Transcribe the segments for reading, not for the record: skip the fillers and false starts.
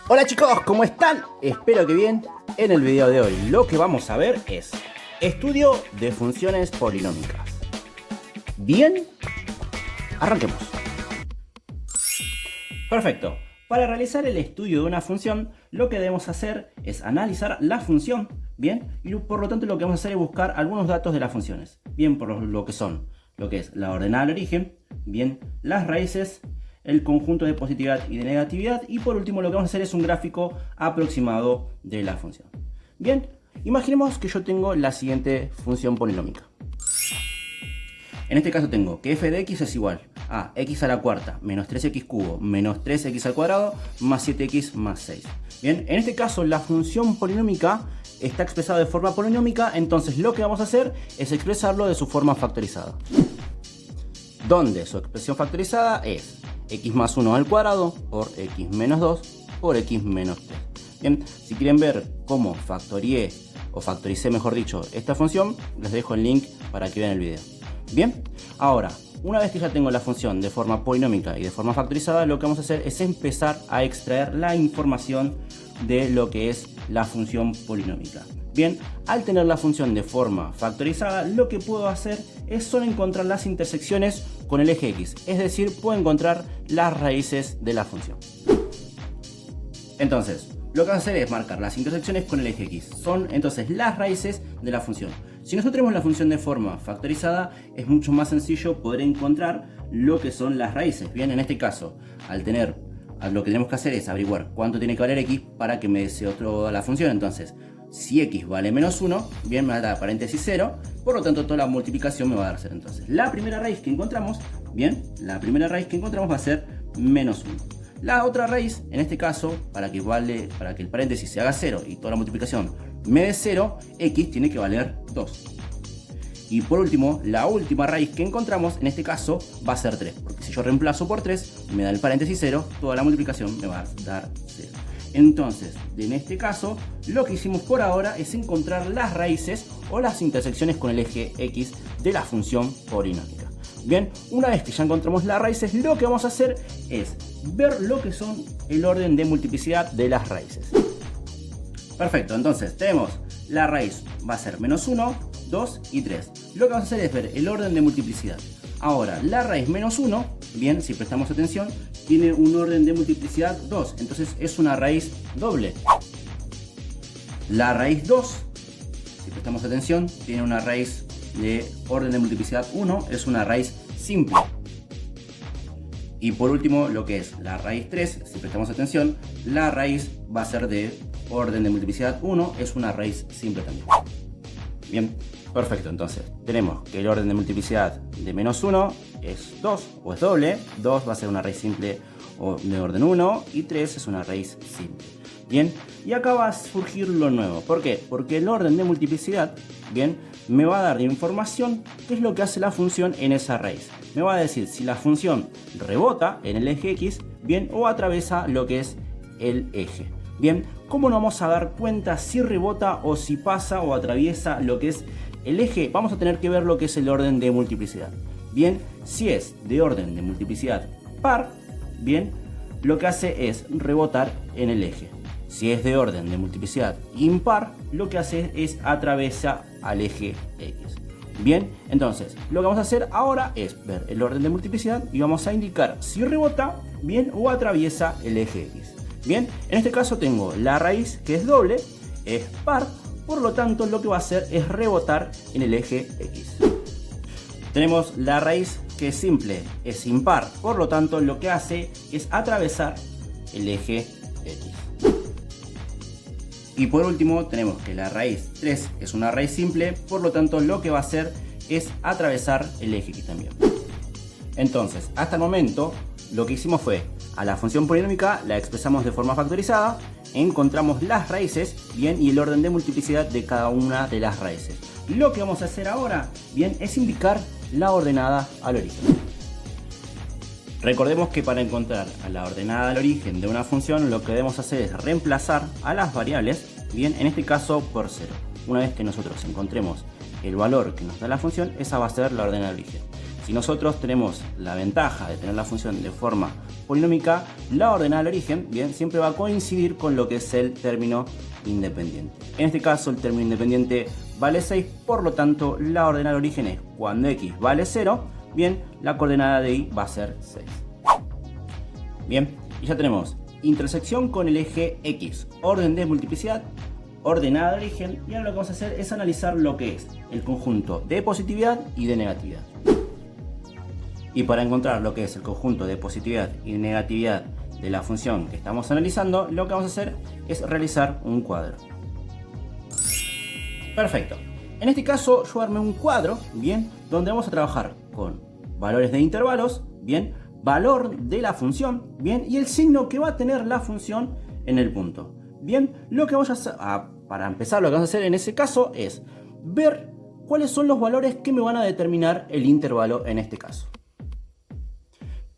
Hola chicos, ¿cómo están? Espero que bien. En el video de hoy lo que vamos a ver es estudio de funciones polinómicas. Bien, arranquemos. Perfecto. Para realizar el estudio de una función, lo que debemos hacer es analizar la función, bien, y por lo tanto lo que vamos a hacer es buscar algunos datos de las funciones, bien, por lo que son, lo que es la ordenada al origen, bien, las raíces, el conjunto de positividad y de negatividad, y por último lo que vamos a hacer es un gráfico aproximado de la función. Bien, imaginemos que yo tengo la siguiente función polinómica. En este caso tengo que f de x es igual a x a la cuarta menos 3x cubo menos 3x al cuadrado más 7x más 6. Bien, en este caso la función polinómica está expresada de forma polinómica, entonces lo que vamos a hacer es expresarlo de su forma factorizada. Donde su expresión factorizada es x más 1 al cuadrado por x menos 2 por x menos 3. Bien, si quieren ver cómo factorié o factoricé mejor dicho esta función, les dejo el link para que vean el video. Bien, ahora, una vez que ya tengo la función de forma polinómica y de forma factorizada, lo que vamos a hacer es empezar a extraer la información de lo que es la función polinómica. Bien, al tener la función de forma factorizada, lo que puedo hacer es solo encontrar las intersecciones con el eje x, es decir, puedo encontrar las raíces de la función. Entonces, lo que vamos a hacer es marcar las intersecciones con el eje x, son entonces las raíces de la función. Si nosotros tenemos la función de forma factorizada, es mucho más sencillo poder encontrar lo que son las raíces. Bien, en este caso, lo que tenemos que hacer es averiguar cuánto tiene que valer x para que me dé toda la función. Entonces, si x vale menos 1, bien, me va a dar paréntesis 0, por lo tanto toda la multiplicación me va a dar 0. Entonces, la primera raíz que encontramos, bien, la primera raíz que encontramos va a ser menos 1. La otra raíz, en este caso, para que el paréntesis se haga 0 y toda la multiplicación me dé 0, x tiene que valer 2. Y por último, la última raíz que encontramos, en este caso, va a ser 3. Porque si yo reemplazo por 3, me da el paréntesis 0, toda la multiplicación me va a dar 0. Entonces, en este caso, lo que hicimos por ahora es encontrar las raíces o las intersecciones con el eje x de la función polinómica. Bien, una vez que ya encontramos las raíces, lo que vamos a hacer es ver lo que son el orden de multiplicidad de las raíces. Perfecto, entonces tenemos la raíz va a ser menos 1, 2 y 3. Lo que vamos a hacer es ver el orden de multiplicidad. Ahora, la raíz menos 1, bien, si prestamos atención, tiene un orden de multiplicidad 2, entonces es una raíz doble. La raíz 2, si prestamos atención, tiene una raíz de orden de multiplicidad 1, es una raíz simple. Y por último, lo que es la raíz 3, si prestamos atención, la raíz va a ser de orden de multiplicidad 1, es una raíz simple también. Bien, perfecto, entonces tenemos que el orden de multiplicidad de menos 1 es 2 o es doble, 2 va a ser una raíz simple o de orden 1 y 3 es una raíz simple. Bien, y acá va a surgir lo nuevo. ¿Por qué? Porque el orden de multiplicidad, bien, me va a dar información qué es lo que hace la función en esa raíz. Me va a decir si la función rebota en el eje x, bien, o atraviesa lo que es el eje. Bien, ¿cómo nos vamos a dar cuenta si rebota o si pasa o atraviesa lo que es el eje? Vamos a tener que ver lo que es el orden de multiplicidad. Bien, si es de orden de multiplicidad par, bien, lo que hace es rebotar en el eje. Si es de orden de multiplicidad impar, lo que hace es atraviesa al eje x. Bien, entonces lo que vamos a hacer ahora es ver el orden de multiplicidad y vamos a indicar si rebota, bien, o atraviesa el eje x. Bien, en este caso tengo la raíz que es doble, es par, por lo tanto lo que va a hacer es rebotar en el eje x. Tenemos la raíz que es simple, es impar, por lo tanto lo que hace es atravesar el eje x. Y por último tenemos que la raíz 3 es una raíz simple, por lo tanto lo que va a hacer es atravesar el eje x también. Entonces, hasta el momento lo que hicimos fue a la función polinómica la expresamos de forma factorizada, encontramos las raíces, bien, y el orden de multiplicidad de cada una de las raíces. Lo que vamos a hacer ahora, bien, es indicar la ordenada al origen. Recordemos que para encontrar a la ordenada al origen de una función, lo que debemos hacer es reemplazar a las variables, bien, en este caso por 0. Una vez que nosotros encontremos el valor que nos da la función, esa va a ser la ordenada al origen. Si nosotros tenemos la ventaja de tener la función de forma polinómica, la ordenada al origen, bien, siempre va a coincidir con lo que es el término independiente. En este caso el término independiente vale 6, por lo tanto la ordenada al origen es cuando x vale 0, bien, la coordenada de y va a ser 6. Bien, y ya tenemos intersección con el eje x, orden de multiplicidad, ordenada de origen, y ahora lo que vamos a hacer es analizar lo que es el conjunto de positividad y de negatividad. Y para encontrar lo que es el conjunto de positividad y negatividad de la función que estamos analizando, lo que vamos a hacer es realizar un cuadro. Perfecto. En este caso yo armé un cuadro, bien, donde vamos a trabajar con valores de intervalos, bien, valor de la función, bien, y el signo que va a tener la función en el punto. Bien, lo que vamos a hacer, para empezar, lo que vamos a hacer en ese caso es ver cuáles son los valores que me van a determinar el intervalo en este caso.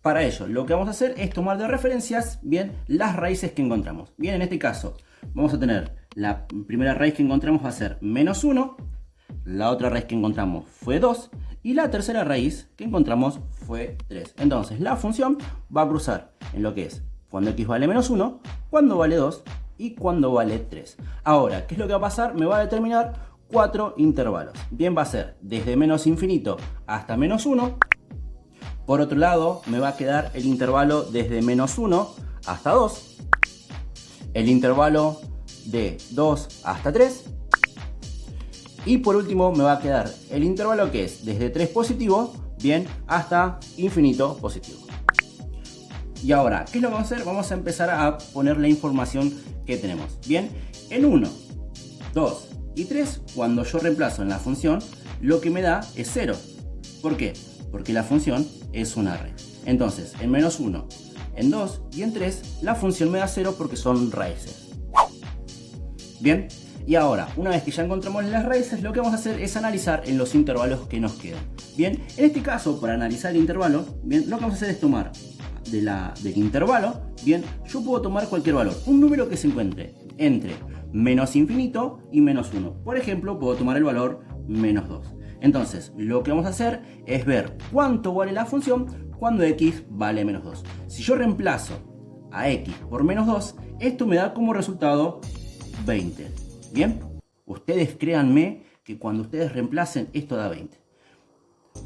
Para ello, lo que vamos a hacer es tomar de referencias, bien, las raíces que encontramos. Bien, en este caso, vamos a tener la primera raíz que encontramos va a ser menos 1, la otra raíz que encontramos fue 2, y la tercera raíz que encontramos fue 3. Entonces, la función va a cruzar en lo que es cuando x vale menos 1, cuando vale 2 y cuando vale 3. Ahora, ¿qué es lo que va a pasar? Me va a determinar 4 intervalos. Bien, va a ser desde menos infinito hasta menos 1. Por otro lado, me va a quedar el intervalo desde menos 1 hasta 2. El intervalo de 2 hasta 3. Y por último me va a quedar el intervalo que es desde 3 positivo, bien, hasta infinito positivo. Y ahora, ¿qué es lo que vamos a hacer? Vamos a empezar a poner la información que tenemos. Bien, en 1, 2 y 3, cuando yo reemplazo en la función, lo que me da es 0. ¿Por qué? Porque la función es un array. Entonces, en menos 1, en 2 y en 3, la función me da 0 porque son raíces. Bien, y ahora, una vez que ya encontramos las raíces, lo que vamos a hacer es analizar en los intervalos que nos quedan. Bien, en este caso, para analizar el intervalo, bien, lo que vamos a hacer es tomar del intervalo, bien, yo puedo tomar cualquier valor, un número que se encuentre entre menos infinito y menos 1. Por ejemplo, puedo tomar el valor menos 2. Entonces, lo que vamos a hacer es ver cuánto vale la función cuando x vale menos 2. Si yo reemplazo a x por menos 2, esto me da como resultado 20. Bien, ustedes créanme que cuando ustedes reemplacen, esto da 20.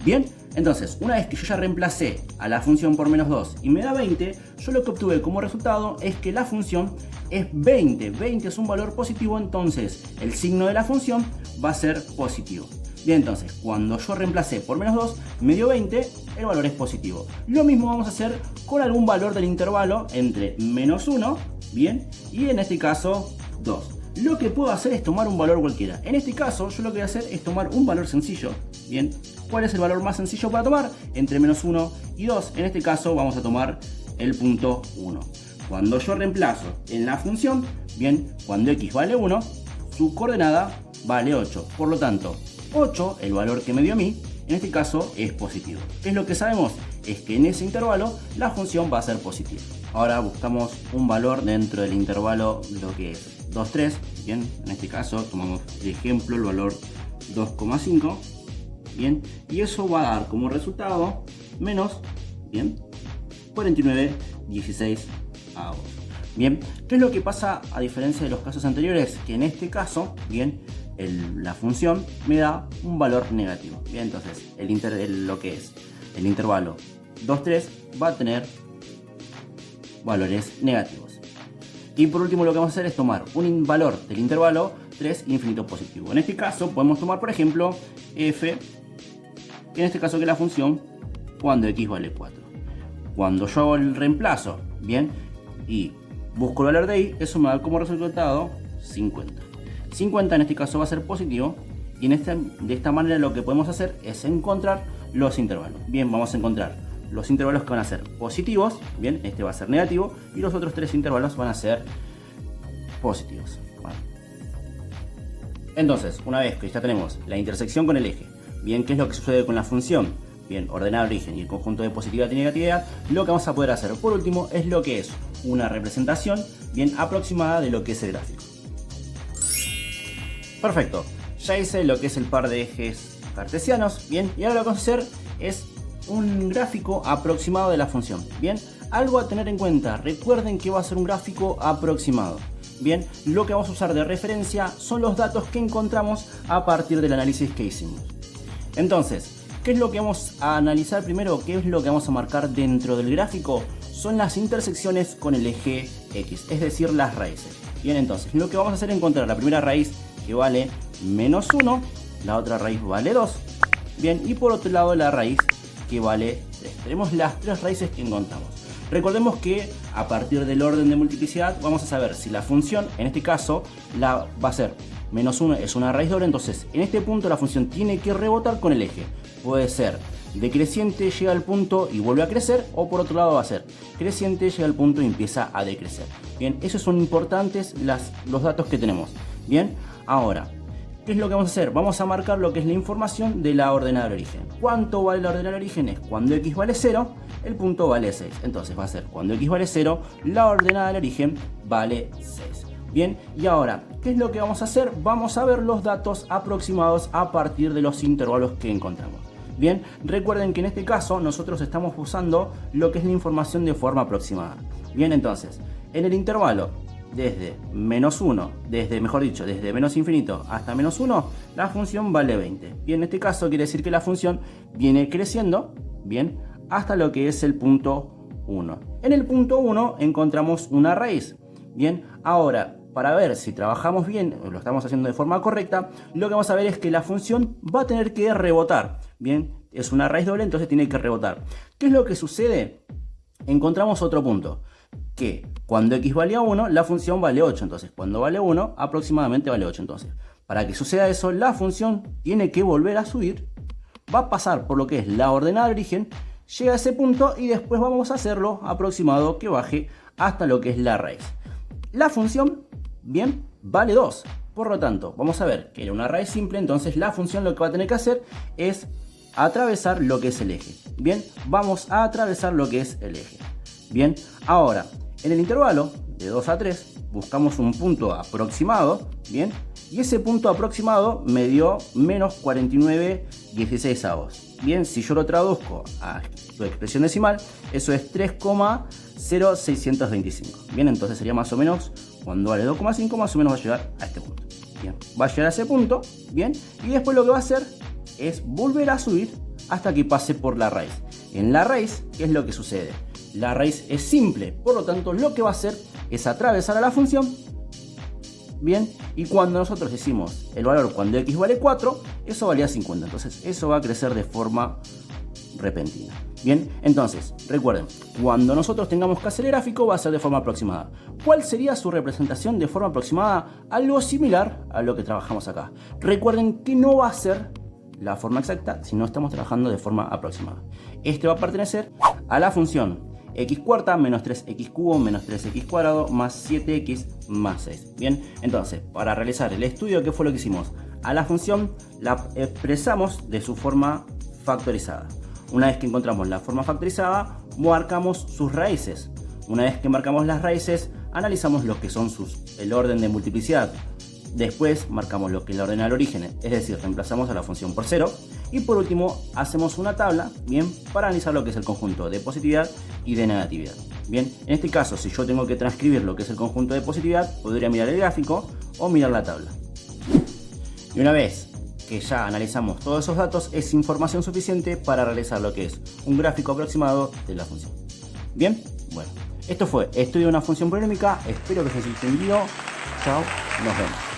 Bien, entonces, una vez que yo ya reemplacé a la función por menos 2 y me da 20, yo lo que obtuve como resultado es que la función es 20. 20 es un valor positivo, entonces el signo de la función va a ser positivo. Bien, entonces, cuando yo reemplacé por menos 2, me dio 20, el valor es positivo. Lo mismo vamos a hacer con algún valor del intervalo entre menos 1, bien, y en este caso 2. Lo que puedo hacer es tomar un valor cualquiera. En este caso, yo lo que voy a hacer es tomar un valor sencillo. Bien, ¿cuál es el valor más sencillo para tomar? Entre menos 1 y 2. En este caso vamos a tomar el punto 1. Cuando yo reemplazo en la función, bien, cuando x vale 1, su coordenada vale 8. Por lo tanto, 8, el valor que me dio a mí, en este caso es positivo. ¿Qué es lo que sabemos? Es que en ese intervalo la función va a ser positiva. Ahora buscamos un valor dentro del intervalo, lo que es 2, 3. Bien, en este caso tomamos de ejemplo el valor 2,5. Bien, y eso va a dar como resultado menos, bien, 49,16 avos. Bien, ¿qué es lo que pasa a diferencia de los casos anteriores? Que en este caso, bien, la función me da un valor negativo. Bien, entonces lo que es el intervalo 2, 3 va a tener valores negativos. Y por último lo que vamos a hacer es tomar un valor del intervalo 3 infinito positivo. En este caso podemos tomar, por ejemplo, f, que en este caso que es la función cuando x vale 4. Cuando yo hago el reemplazo, bien, y busco el valor de y, eso me da como resultado 50. 50 en este caso va a ser positivo, y de esta manera lo que podemos hacer es encontrar los intervalos. Bien, vamos a encontrar los intervalos que van a ser positivos, bien, este va a ser negativo, y los otros 3 intervalos van a ser positivos. Bueno. Entonces, una vez que ya tenemos la intersección con el eje, bien, ¿qué es lo que sucede con la función? Bien, ordenada al origen y el conjunto de positividad y negatividad, lo que vamos a poder hacer por último es lo que es una representación bien aproximada de lo que es el gráfico. Perfecto, ya hice lo que es el par de ejes cartesianos, bien, y ahora lo que vamos a hacer es un gráfico aproximado de la función. Bien, algo a tener en cuenta, recuerden que va a ser un gráfico aproximado. Bien, lo que vamos a usar de referencia son los datos que encontramos a partir del análisis que hicimos. Entonces, ¿qué es lo que vamos a analizar primero? ¿Qué es lo que vamos a marcar dentro del gráfico? Son las intersecciones con el eje X, es decir, las raíces. Bien, entonces, lo que vamos a hacer es encontrar la primera raíz que vale -1, la otra raíz vale 2, bien, y por otro lado la raíz que vale 3. Tenemos las tres raíces que encontramos. Recordemos que a partir del orden de multiplicidad vamos a saber si la función, en este caso, va a ser -1 es una raíz doble, entonces en este punto la función tiene que rebotar con el eje. Puede ser decreciente, llega al punto y vuelve a crecer, o por otro lado va a ser creciente, llega al punto y empieza a decrecer. Bien, esos son importantes los datos que tenemos. Bien, ahora, ¿qué es lo que vamos a hacer? Vamos a marcar lo que es la información de la ordenada de origen. ¿Cuánto vale la ordenada de origen? Es cuando x vale 0, el punto vale 6. Entonces va a ser cuando x vale 0, la ordenada del origen vale 6. Bien, y ahora, ¿qué es lo que vamos a hacer? Vamos a ver los datos aproximados a partir de los intervalos que encontramos. Bien, recuerden que en este caso nosotros estamos usando lo que es la información de forma aproximada. Bien, entonces, en el intervalo desde -1, desde menos infinito hasta -1, la función vale 20. Bien, en este caso quiere decir que la función viene creciendo, bien, hasta lo que es el punto 1. En el punto 1 encontramos una raíz. Bien, ahora, para ver si trabajamos bien o lo estamos haciendo de forma correcta, lo que vamos a ver es que la función va a tener que rebotar. Bien, es una raíz doble, entonces tiene que rebotar. ¿Qué es lo que sucede? Encontramos otro punto, que cuando x valía 1, la función vale 8. Entonces, cuando vale 1, aproximadamente vale 8. Entonces, para que suceda eso, la función tiene que volver a subir, va a pasar por lo que es la ordenada de origen, llega a ese punto y después vamos a hacerlo aproximado que baje hasta lo que es la raíz. La función, bien, vale 2. Por lo tanto, vamos a ver que era una raíz simple, entonces la función lo que va a tener que hacer es atravesar lo que es el eje. Bien, vamos a atravesar lo que es el eje. Bien, ahora, en el intervalo de 2 a 3 buscamos un punto aproximado, bien, y ese punto aproximado me dio -49,16. Bien, si yo lo traduzco a su expresión decimal, eso es 3,0625. Bien, entonces sería más o menos, cuando vale 2,5, más o menos va a llegar a este punto. Bien, va a llegar a ese punto, bien, y después lo que va a hacer es volver a subir hasta que pase por la raíz. En la raíz, ¿qué es lo que sucede? La raíz es simple, por lo tanto lo que va a hacer es atravesar a la función. Bien, y cuando nosotros decimos el valor cuando x vale 4, eso valía 50, entonces eso va a crecer de forma repentina. Bien, entonces recuerden, cuando nosotros tengamos que hacer el gráfico va a ser de forma aproximada. ¿Cuál sería su representación de forma aproximada? Algo similar a lo que trabajamos acá. Recuerden que no va a ser la forma exacta si no estamos trabajando de forma aproximada. Este va a pertenecer a la función x cuarta menos 3x cubo menos 3x cuadrado más 7x más 6. Bien, entonces para realizar el estudio, ¿qué fue lo que hicimos? A la función la expresamos de su forma factorizada. Una vez que encontramos la forma factorizada, marcamos sus raíces. Una vez que marcamos las raíces, analizamos lo que son el orden de multiplicidad. Después marcamos lo que es la ordenada del origen, es decir, reemplazamos a la función por 0. Y por último, hacemos una tabla, bien, para analizar lo que es el conjunto de positividad y de negatividad. Bien, en este caso, si yo tengo que transcribir lo que es el conjunto de positividad, podría mirar el gráfico o mirar la tabla. Y una vez que ya analizamos todos esos datos, es información suficiente para realizar lo que es un gráfico aproximado de la función. Bien, bueno, esto fue Estudio de una función polinómica, espero que os haya entendido. Chao, nos vemos.